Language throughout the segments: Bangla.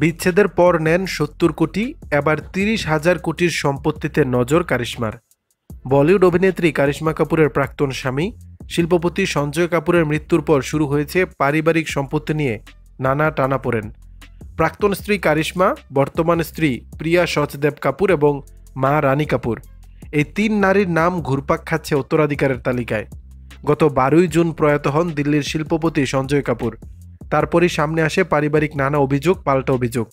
বিচ্ছেদের পর নেন ৭০ কোটি, এবার ৩০,০০০ কোটির সম্পত্তিতে নজর কারিশমার। বলিউড অভিনেত্রী কারিশমা কাপুরের প্রাক্তন স্বামী শিল্পপতি সঞ্জয় কাপুরের মৃত্যুর পর শুরু হয়েছে পারিবারিক সম্পত্তি নিয়ে নানা টানাপোড়েন। প্রাক্তন স্ত্রী কারিশমা, বর্তমান স্ত্রী প্রিয়া সচদেব কাপুর এবং মা রানী কাপুর, এই তিন নারীর নাম ঘুরপাক খাচ্ছে উত্তরাধিকারের তালিকায়। গত ১২ই জুন প্রয়াত হন দিল্লির শিল্পপতি সঞ্জয় কাপুর। তারপরই সামনে আসে পারিবারিক নানা অভিযোগ পাল্টা অভিযোগ।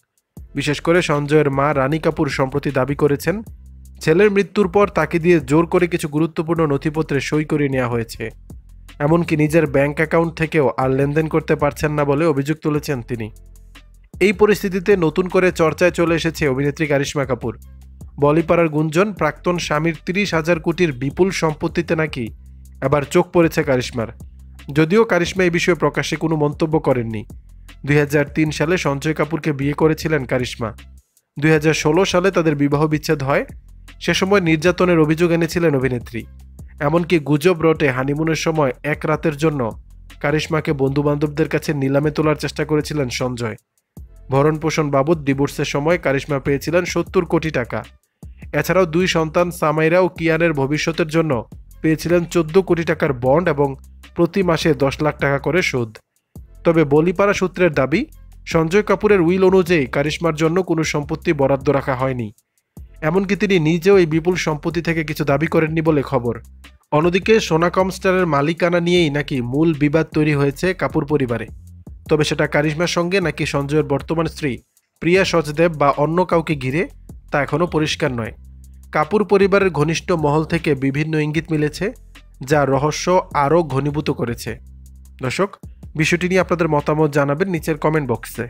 বিশেষ করে সঞ্জয়ের মা রানী কাপুর সম্প্রতি দাবি করেছেন, ছেলের মৃত্যুর পর তাকে দিয়ে জোর করে কিছু গুরুত্বপূর্ণ নথিপত্রে সই করিয়ে নেওয়া হয়েছে। এমনকি নিজের ব্যাংক অ্যাকাউন্ট থেকেও আর লেনদেন করতে পারছেন না বলে অভিযোগ তুলেছেন তিনি। এই পরিস্থিতিতে নতুন করে চর্চায় চলে এসেছে অভিনেত্রী কারিশমা কাপুর। বলিপাড়ার গুঞ্জন, প্রাক্তন স্বামীর ৩০,০০০ কোটির বিপুল সম্পত্তিতে নাকি এবার চোখ পড়েছে কারিশমার। যদিও কারিশমা এই বিষয়ে প্রকাশ্যে কোনো মন্তব্য করেননি। ২০০৩ সালে সঞ্জয় কাপুরকে বিয়ে করেছিলেন কারিশমা। ২০১৬ সালে তাদের বিবাহ বিচ্ছেদ হয়। সে সময় নির্যাতনের অভিযোগ এনেছিলেন অভিনেত্রী। এমনকি গুজব রটে হানিমুনের সময় এক রাতের জন্য কারিশমাকে বন্ধুবান্ধবদের কাছে নিলামে তোলার চেষ্টা করেছিলেন সঞ্জয়। ভরণ পোষণ বাবদ ডিভোর্সের সময় কারিশমা পেয়েছিলেন ৭০ কোটি টাকা। এছাড়াও দুই সন্তান সামাইরা ও কিয়ানের ভবিষ্যতের জন্য পেয়েছিলেন ১৪ কোটি টাকার বন্ড এবং প্রতি মাসে ১০ লাখ টাকা করে সুদ। তবে বলিপাড়া সূত্রের দাবি, সঞ্জয় কাপুরের উইল অনুযায়ী কারিশমার জন্য কোনো সম্পত্তি বরাদ্দ রাখা হয়নি। এমনকি তিনি নিজেও এই বিপুল সম্পত্তি থেকে কিছু দাবি করেননি বলে খবর। অন্যদিকে সোনাকম স্টারের মালিকানা নিয়েই নাকি মূল বিবাদ তৈরি হয়েছে কাপুর পরিবারে। তবে সেটা কারিশমার সঙ্গে নাকি সঞ্জয়ের বর্তমান স্ত্রী প্রিয়া সচদেব বা অন্য কাউকে ঘিরে তা এখনও পরিষ্কার নয়। কাপুর পরিবারের ঘনিষ্ঠ মহল থেকে বিভিন্ন ইঙ্গিত মিলেছে, যা রহস্য আরও ঘনীভূত করেছে। দর্শক, বিষয়টি নিয়ে আপনাদের মতামত জানাবেন নিচের কমেন্ট বক্সে।